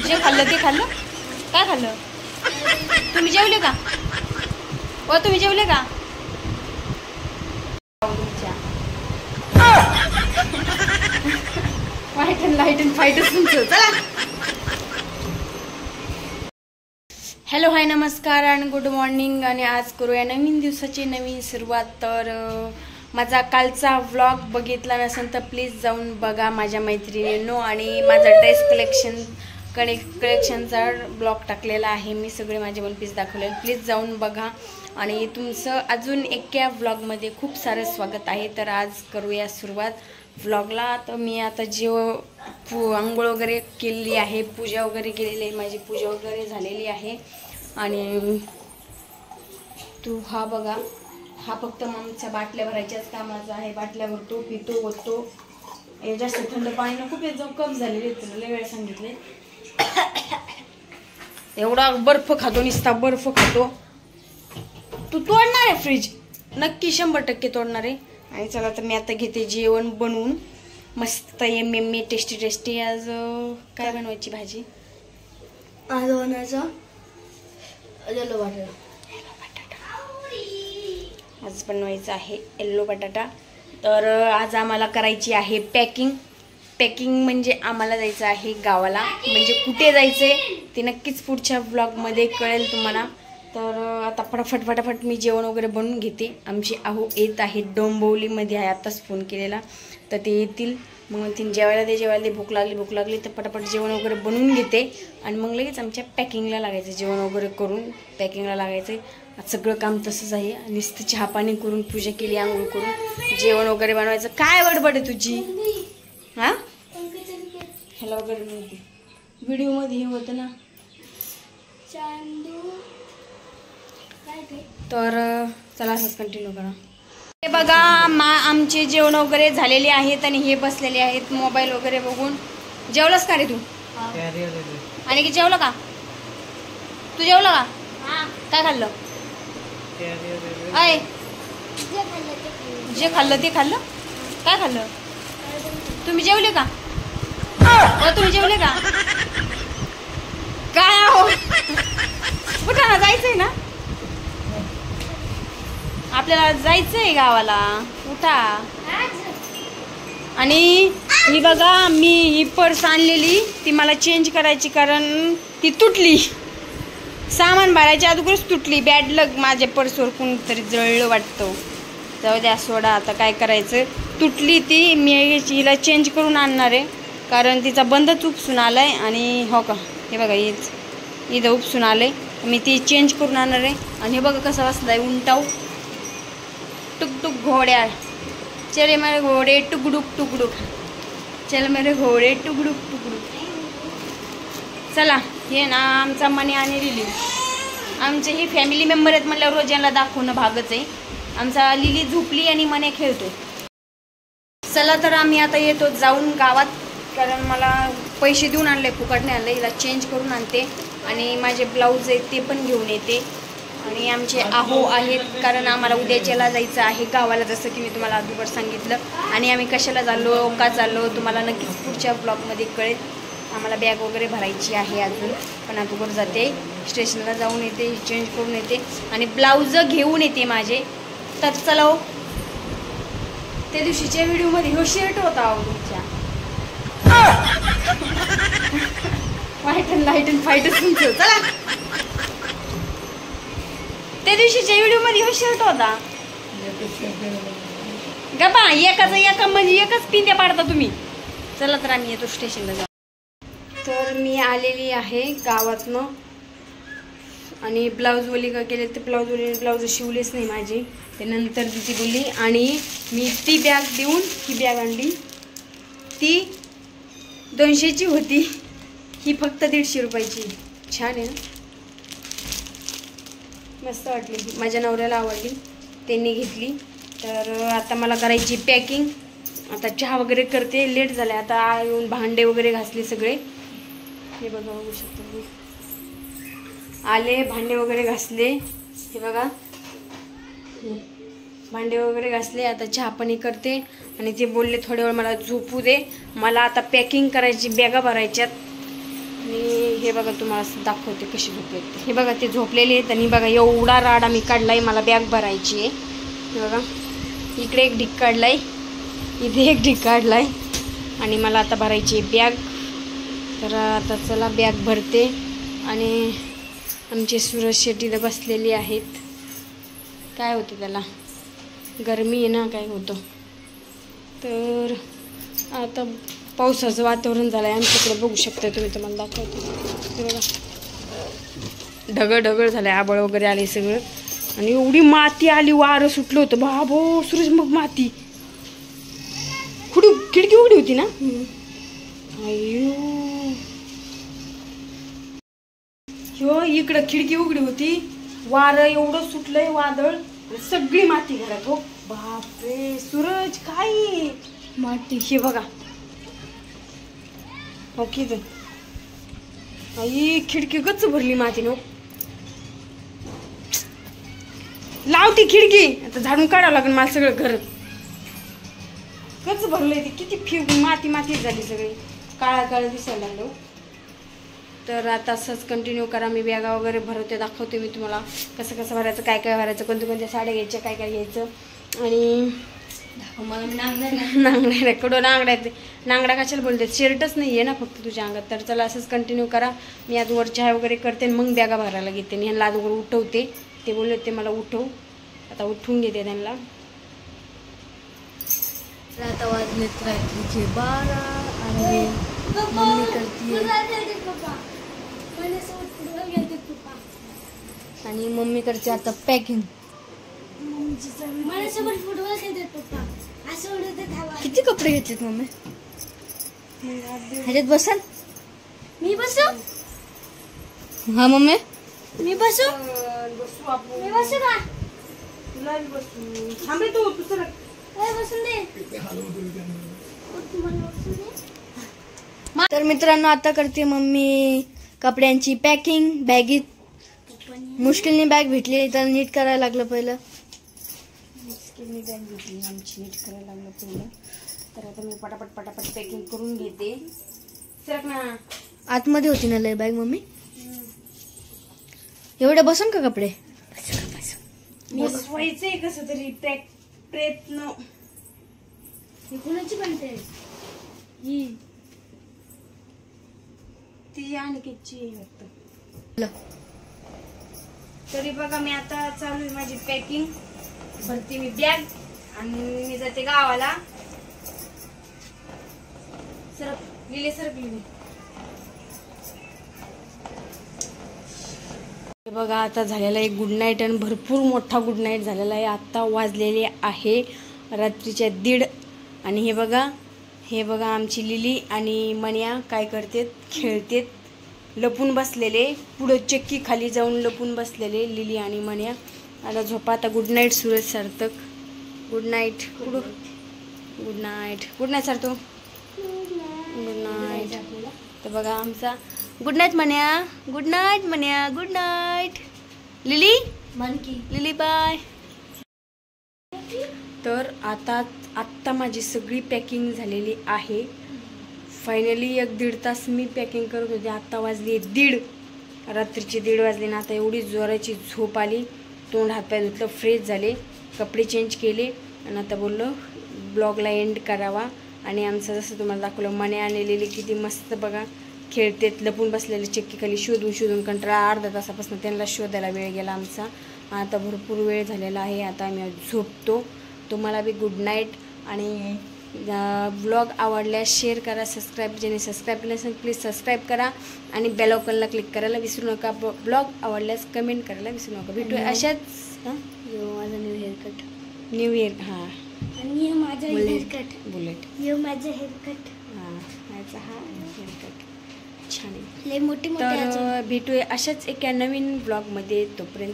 जे खाल्लं ते खाल्लं. काय खाल्लं? तुम्ही जेवले का? ओ तुम्ही जेवले का? वाईट अँड लाईट अँड फाईटच तुमचं. चला. हॅलो हाय नमस्कार आणि गुड मॉर्निंग. आणि आज करूया नवीन दिवसाची नवीन सुरुवात. तर माझा कालचा व्लॉग बघितला नसेल तर प्लीज जाऊन बघा माझ्या मैत्रिणींनो. आणि माझा ड्रेस कलेक्शनचा ब्लॉग टाकलेला आहे मी. सगळे माझे वन पीस दाखवले, प्लीज जाऊन बघा. आणि तुमचं अजून एका व्लॉगमध्ये खूप सारं स्वागत आहे. तर आज करूया सुरुवात व्लॉगला. तर मी आता आंघोळ वगैरे केलेली आहे, पूजा वगैरे केलेली आहे, माझी पूजा वगैरे झालेली आहे. आणि हा बघा, हा फक्त आमच्या बाटल्या भरायच्याच कामाचा आहे. बाटल्या भरतो, पितो, ओततो. जास्त थंड पाणी नको पित जाऊ, कप झालेले तुला लय वेळ सांगितले. एवढा बर्फ खातो, निस्ता बर्फ खातो. तू तोडणार आहे फ्रीज? नक्की 100% तोडणार आहे. आणि चला तर मी आता घेते जेवण बनवून मस्त एम टेस्टी. आज काय बनवायची भाजी? आज बनवायचं येलो बटाटा. आज बनवायचं आहे येल्लो बटाटा. तर आज आम्हाला करायची आहे पॅकिंग म्हणजे आम्हाला जायचं आहे गावाला. म्हणजे कुठे जायचंय ते नक्कीच पुढच्या ब्लॉगमध्ये कळेल तुम्हाला. तर आता फटाफट मी जेवण वगैरे बनवून घेते. आमची आहो येत आहे, डोंबिवलीमध्ये आहे, आत्ताच फोन केलेला. तर ते येतील, मग ती जेवायला दे. भूक लागली तर पटापट जेवण वगैरे बनवून घेते. आणि मग लगेच आमच्या पॅकिंगला लागायचं. जेवण वगैरे करून पॅकिंगला लागायचं. आज सगळं काम तसंच आहे. नुसतं चहा पाणी करून, पूजा केली, आंघोळ करून जेवण वगैरे बनवायचं. काय बडबड आहे तुझी? हां ह्याला वगैरे नव्हती व्हिडिओमध्ये हे होतं ना. तर चला असंच कंटिन्यू करा. हे बघा आमचे जेवण वगैरे झालेले आहेत आणि हे बसलेले आहेत मोबाईल वगैरे बघून. जेवलंस का रे तू? आणि की जेवलं का? तू जेवलं का? काय खाल्लं? अय जे खाल्लं ते खाल्लं. काय खाल्लं? तुम्ही जेवले का? तुम्ही जेवले का? काय हो कुठं ना जायचंय ना आपल्याला, जायचंय गावाला, उठा. आणि ही बघा मी ही पर्स आणलेली, ती मला चेंज करायची कारण ती तुटली. सामान भरायच्या अगोदरच तुटली. बॅड लक माझ्या पर्सवर कोणतरी जळलं वाटतं. जाऊ द्या, सोडा, आता काय करायचं. तुटली ती. मी हिला चेंज करून आणणार आहे कारण तिचा बंदच उपसून आलाय. आणि हो का, हे बघा इथं उपसून आलंय. मी ती चेंज करून आणणार आहे. आणि हे बघा कसं बसलाय उंटाव. टुक घोड्या, चले मेरे घोडे टुकडुक. चल मेरे घोडे टुकडुक. चला, हे ना आमचा मनी आणि लिली, आमचे ही फॅमिली मेंबर आहेत म्हटल्यावर रोज यांना दाखवणं भागच आहे. आमचा लिली झोपली आणि मने खेळतो. चला तर आम्ही आता येतो जाऊन गावात, कारण मला पैसे देऊन आणले, फुकटने आणले. हिला चेंज करून आणते आणि माझे ब्लाऊज आहेत ते पण घेऊन येते. आणि आमचे आहो आहेत कारण आम्हाला उद्याच्याला जायचं आहे गावाला, जसं की मी तुम्हाला अगोदर सांगितलं. आणि आम्ही कशाला चाललो, का चाललो, तुम्हाला नक्कीच पुढच्या ब्लॉगमध्ये कळेल. आम्हाला बॅग वगैरे भरायची आहे अजून, पण अगोदर जाते, स्टेशनला जाऊन येते, चेंज करून येते आणि ब्लाऊज घेऊन येते माझे. तर चला हो, त्या दिवशीच्या व्हिडिओमध्ये हो शर्ट होता अहो तुमच्या. वाईट अँड लाईट अँड फाईटच तुमचं. चला, त्या दिवशीच्या व्हिडिओमध्ये हो शर्ट होता. गप्पा एका म्हणजे एकच पिंद्या पाडता तुम्ही. चला तर आम्ही येतो स्टेशनला जाऊ. तर मी आलेली आहे गावातनं आणि ब्लाऊजवाली का केले ते ब्लाऊज शिवलेच नाही माझे, ते नंतर तिची बोलली. आणि मी ती बॅग देऊन ही बॅग आणली. ती 200ची होती, ही फक्त 150 रुपयाची. छान आहे ना, मस्त वाटली, माझ्या नवऱ्याला आवडली, त्यांनी घेतली. तर आता मला करायची पॅकिंग. आता चहा वगैरे करते, लेट झाले. आता येऊन भांडे वगैरे घासले सगळे. हे बघा, बघू शकतो आले, भांडे वगैरे घासले. हे बघा भांडे वगैरे घासले. आता चहा पाणी करते. आणि ते बोलले थोड्या वेळ मला झोपू दे, मला आता पॅकिंग करायची, बॅगा भरायच्यात. आणि हे बघा तुम्हाला असं दाखवते कशी झोपले. हे बघा ते झोपलेले आहेत आणि बघा एवढा राडा मी काढलाय. मला बॅग भरायची आहे. हे बघा इकडे एक ढीक काढलाय, इथे एक ढीक काढलाय आणि मला आता भरायची आहे बॅग. तर आता चला बॅग भरते. आणि आमचे सूरज शेट्टी इथं बसलेली आहेत. काय होतं त्याला, गरमी आहे ना, काय होतं. तर आता पावसाचं वातावरण झालं आहे आमच्याकडे, बघू शकता तुम्ही. तुम्हाला दाखवते. ते बघा ढगळ ढगळ झालं आहे, आबळ वगैरे आले सगळं. आणि एवढी माती आली, वारं सुटलं होतं बाबो सूरज. मग माती खिडकी उघडी होती ना. अय्यो ह्यो इकडं खिडकी उघडी होती, वारं एवढं सुटलंय, वादळ, सगळी माती घरात. हो बापरे सूरज काय माती. हे बघा हो की आई खिडकी गच्च भरली मातीने. लावती खिडकी, आता झाडून काढावं लागेल मला सगळं घर. गच्च भरलंय ते, किती माती माती झाली सगळी, काळा काळा दिसायला लागलो. तर आता असंच कंटिन्यू करा. मी बॅगा वगैरे भरवते, दाखवते मी तुम्हाला कसं कसं भरायचं, काय काय भरायचं, कोणत्या साड्या घ्यायच्या, काय काय घ्यायचं. आणि मला नांगड्या कडं नांगडा कशाला बोलते, शर्टच नाही आहे ना फक्त तुझ्या अंगात. तर चला असंच कंटिन्यू करा. मी आज वर चहा वगैरे करते आणि मग बॅगा भरायला घेते. आणि ह्यांना अगोदर उठवते. ते बोलले ते मला उठव, आता उठवून घेते त्यांना. आता वाजलेत रात्रीचे 12 आणि मम्मी करते आता पॅकिंग. किती कपडे घेतलेत मम्मी? ह्याच्यात बसल मी बसू. हा मम्मी मी बसू. मी बसू का? थांबे तू बसून दे. तर मित्रांनो आता करते मम्मी कपड्यांची पॅकिंग. बॅगीत मुश्किलने बॅग भेटली तर नीट करायला लागलं पहिलं. मुश्किलने बॅग भेटली आमची, नीट करायला लागलं पहिलं. तर आता मी पटापट पॅकिंग करून घेते. सरक ना. आतमध्ये होती ना लय बॅग मम्मी. एवढे बसून का कपडे? बसवायचंय कसं तरी प्रयत्न. कोणाची बनते ती आणखीची वाटतं. तरी बघा मी आता चालू आहे माझी पॅकिंग. भरते मी बॅग आणि मी जाते गावाला. सरक लिहिले, सरक लिहिले. बघा आता झालेला आहे गुड नाईट आणि भरपूर मोठा गुड नाईट झालेला आहे. आत्ता वाजलेले आहे रात्रीच्या 1:30. आणि हे बघा आमची लिली आणि मनिया काय करतेत, खेळतेत, लपून बसलेले. पुढं चक्की खाली जाऊन लपून बसलेले लिली आणि मनिया. आता झोपा. आता good night Suraj Sarthak. Good night. Good night. Good night Sarthak. Good night. तर बघा आमचा good night Manya. Good night Manya. Good night Lily. Lily bye. तर आत्ता माझी सगळी पॅकिंग झालेली आहे. फायनली 1-1.5 तास मी पॅकिंग करत होते. आत्ता वाजली 1:30. रात्रीचे 1:30 वाजले ना. आता एवढी जोराची झोप आली. तोंड हातपाय धुतलं, फ्रेश झाले, कपडे चेंज केले आणि आता बोललो ब्लॉगला एंड करावा. आणि आमचं जसं तुम्हाला दाखवलं मने आणलेली किती मस्त बघा खेळतेत, लपून बसलेले चक्कीखाली शोधून कंटाळा. अर्धा तासापासून त्यांना शोधायला वेळ गेला आमचा. आता भरपूर वेळ झालेला आहे. आता आम्ही झोपतो. तुम्हाला बी गुड नाईट. आणि ब्लॉग आवडल्यास शेअर करा, सबस्क्राईब ज्याने सबस्क्राईब केलं असेल प्लीज सबस्क्राईब करा आणि बेल आयकॉनला क्लिक करायला विसरू नका. ब्लॉग आवडल्यास कमेंट करायला विसरू नका. भेटूया अशाच. माझा न्यू हेअरकट. New year. हां आणि माझा हेअरकट. बुलेट. माझा हेअरकट. हां माझा हा हेअरकट छान आहे. लय मोठी. तर भेटूया अशाच एका नवीन ब्लॉगमध्ये. तोपर्यंत